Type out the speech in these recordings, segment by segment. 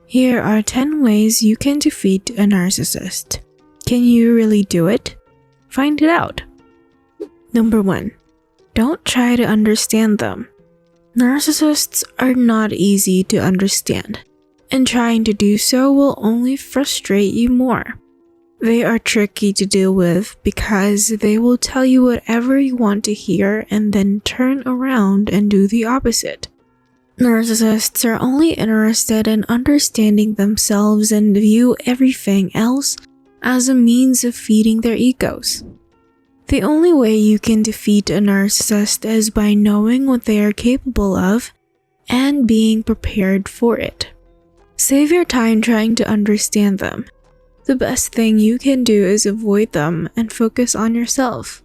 Here are 10 ways you can defeat a narcissist. Can you really do it? Find it out. Number 1. Don't try to understand them. Narcissists are not easy to understand, and trying to do so will only frustrate you more. They are tricky to deal with because they will tell you whatever you want to hear and then turn around and do the opposite. Narcissists are only interested in understanding themselves and view everything else as a means of feeding their egos. The only way you can defeat a narcissist is by knowing what they are capable of and being prepared for it. Save your time trying to understand them. The best thing you can do is avoid them and focus on yourself.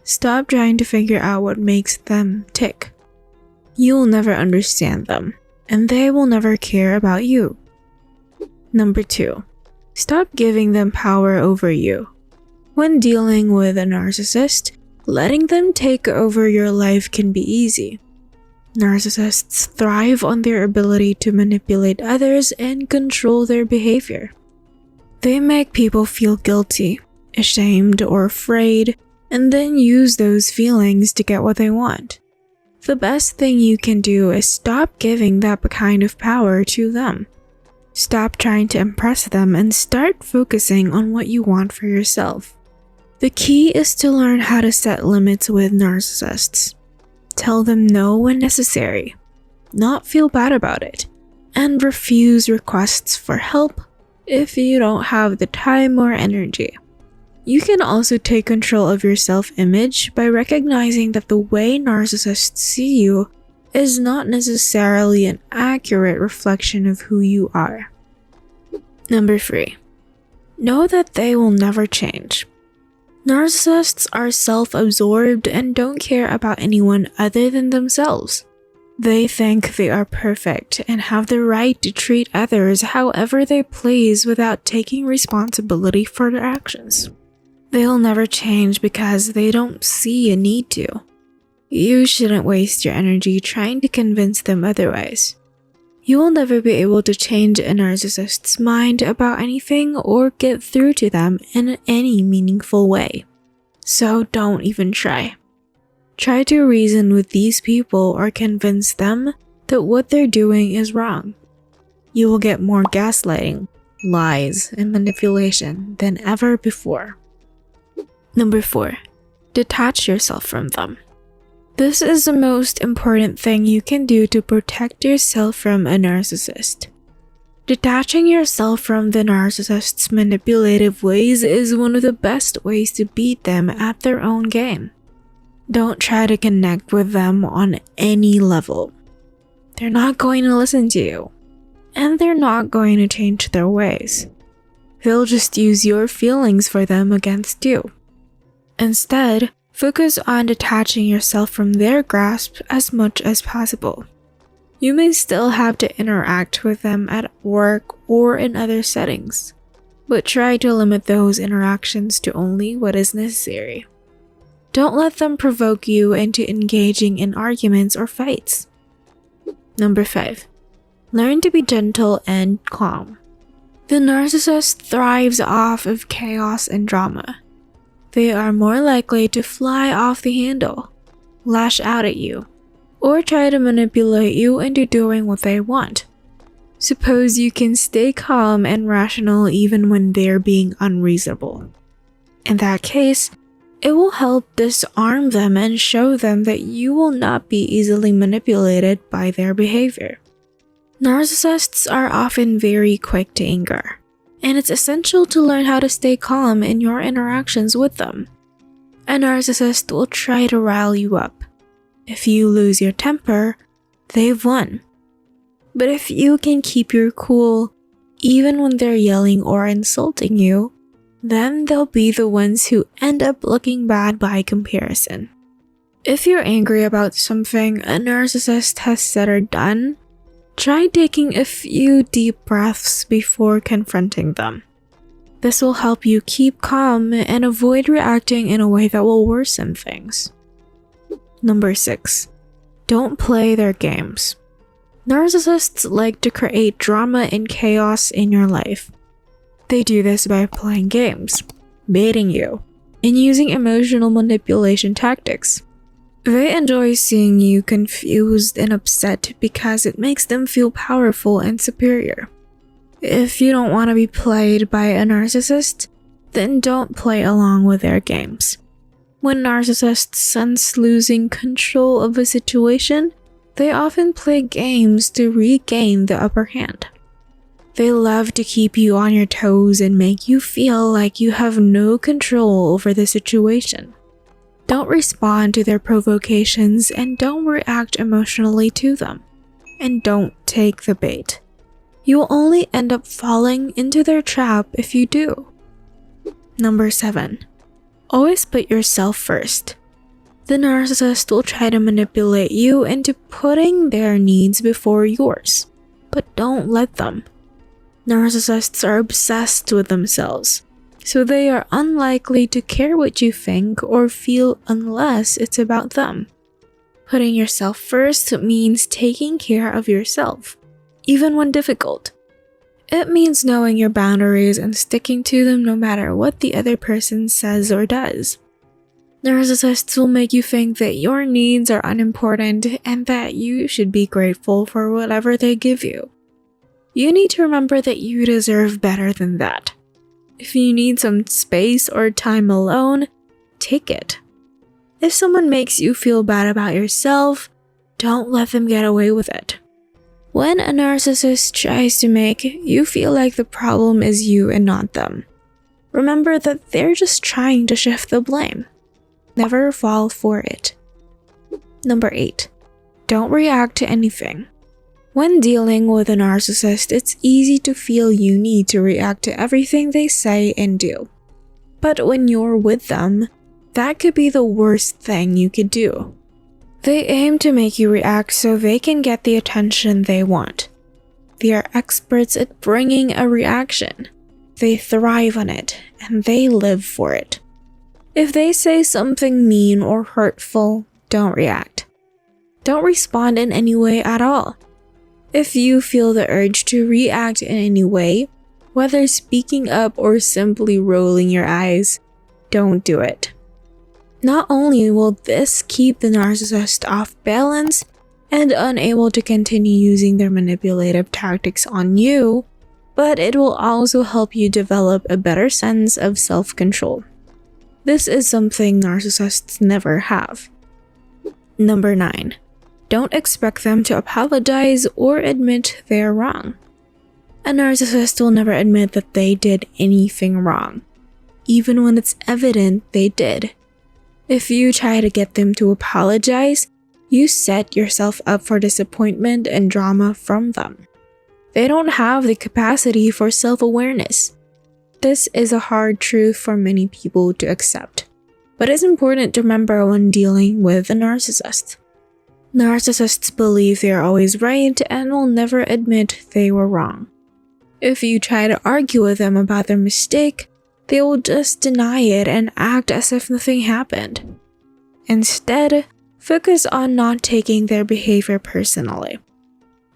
Stop trying to figure out what makes them tick. You'll never understand them, and they will never care about you. Number 2. Stop giving them power over you. When dealing with a narcissist, letting them take over your life can be easy. Narcissists thrive on their ability to manipulate others and control their behavior. They make people feel guilty, ashamed, or afraid, and then use those feelings to get what they want. The best thing you can do is stop giving that kind of power to them. Stop trying to impress them and start focusing on what you want for yourself. The key is to learn how to set limits with narcissists. Tell them no when necessary, not feel bad about it, and refuse requests for help if you don't have the time or energy. You can also take control of your self-image by recognizing that the way narcissists see you is not necessarily an accurate reflection of who you are. Number 3. Know that they will never change. Narcissists are self-absorbed and don't care about anyone other than themselves. They think they are perfect and have the right to treat others however they please without taking responsibility for their actions. They'll never change because they don't see a need to. You shouldn't waste your energy trying to convince them otherwise. You will never be able to change a narcissist's mind about anything or get through to them in any meaningful way. So don't even try. Try to reason with these people or convince them that what they're doing is wrong. You will get more gaslighting, lies, and manipulation than ever before. Number 4. Detach yourself from them. This is the most important thing you can do to protect yourself from a narcissist. Detaching yourself from the narcissist's manipulative ways is one of the best ways to beat them at their own game. Don't try to connect with them on any level. They're not going to listen to you, and they're not going to change their ways. They'll just use your feelings for them against you. Instead, focus on detaching yourself from their grasp as much as possible. You may still have to interact with them at work or in other settings, but try to limit those interactions to only what is necessary. Don't let them provoke you into engaging in arguments or fights. Number 5. Learn to be gentle and calm. The narcissist thrives off of chaos and drama. They are more likely to fly off the handle, lash out at you, or try to manipulate you into doing what they want. Suppose you can stay calm and rational even when they're being unreasonable. In that case, it will help disarm them and show them that you will not be easily manipulated by their behavior. Narcissists are often very quick to anger, and it's essential to learn how to stay calm in your interactions with them. A narcissist will try to rile you up. If you lose your temper, they've won. But if you can keep your cool, even when they're yelling or insulting you, then they'll be the ones who end up looking bad by comparison. If you're angry about something a narcissist has said or done, try taking a few deep breaths before confronting them. This will help you keep calm and avoid reacting in a way that will worsen things. Number 6. Don't play their games. Narcissists like to create drama and chaos in your life. They do this by playing games, baiting you, and using emotional manipulation tactics. They enjoy seeing you confused and upset because it makes them feel powerful and superior. If you don't want to be played by a narcissist, then don't play along with their games. When narcissists sense losing control of a situation, they often play games to regain the upper hand. They love to keep you on your toes and make you feel like you have no control over the situation. Don't respond to their provocations and don't react emotionally to them. And don't take the bait. You will only end up falling into their trap if you do. Number 7. Always put yourself first. The narcissist will try to manipulate you into putting their needs before yours, but don't let them. Narcissists are obsessed with themselves, so they are unlikely to care what you think or feel unless it's about them. Putting yourself first means taking care of yourself, even when difficult. It means knowing your boundaries and sticking to them no matter what the other person says or does. Narcissists will make you think that your needs are unimportant and that you should be grateful for whatever they give you. You need to remember that you deserve better than that. If you need some space or time alone, take it. If someone makes you feel bad about yourself, don't let them get away with it. When a narcissist tries to make you feel like the problem is you and not them, remember that they're just trying to shift the blame. Never fall for it. Number 8. Don't react to anything. When dealing with a narcissist, it's easy to feel you need to react to everything they say and do. But when you're with them, that could be the worst thing you could do. They aim to make you react so they can get the attention they want. They are experts at bringing a reaction. They thrive on it, and they live for it. If they say something mean or hurtful, don't react. Don't respond in any way at all. If you feel the urge to react in any way, whether speaking up or simply rolling your eyes, don't do it. Not only will this keep the narcissist off balance and unable to continue using their manipulative tactics on you, but it will also help you develop a better sense of self-control. This is something narcissists never have. Number 9. Don't expect them to apologize or admit they're wrong. A narcissist will never admit that they did anything wrong, even when it's evident they did. If you try to get them to apologize, you set yourself up for disappointment and drama from them. They don't have the capacity for self-awareness. This is a hard truth for many people to accept, but it's important to remember when dealing with a narcissist. Narcissists believe they are always right and will never admit they were wrong. If you try to argue with them about their mistake, they will just deny it and act as if nothing happened. Instead, focus on not taking their behavior personally.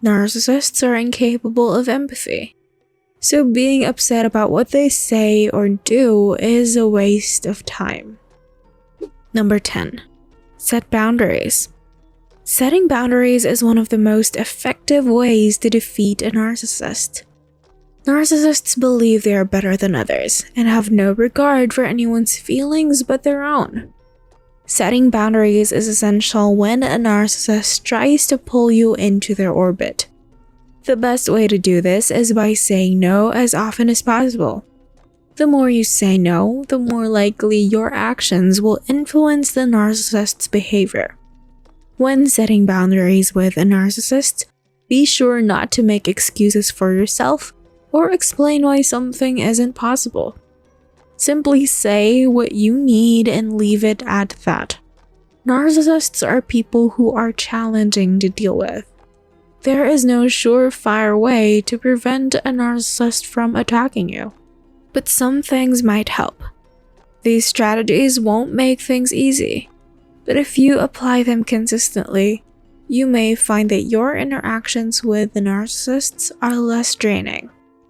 Narcissists are incapable of empathy, so being upset about what they say or do is a waste of time. Number 10. Set boundaries. Setting boundaries is one of the most effective ways to defeat a narcissist. Narcissists believe they are better than others and have no regard for anyone's feelings but their own. Setting boundaries is essential when a narcissist tries to pull you into their orbit. The best way to do this is by saying no as often as possible. The more you say no, the more likely your actions will influence the narcissist's behavior. When setting boundaries with a narcissist, be sure not to make excuses for yourself or explain why something isn't possible. Simply say what you need and leave it at that. Narcissists are people who are challenging to deal with. There is no surefire way to prevent a narcissist from attacking you, but some things might help. These strategies won't make things easy, but if you apply them consistently, You may find that your interactions with the narcissists are less draining.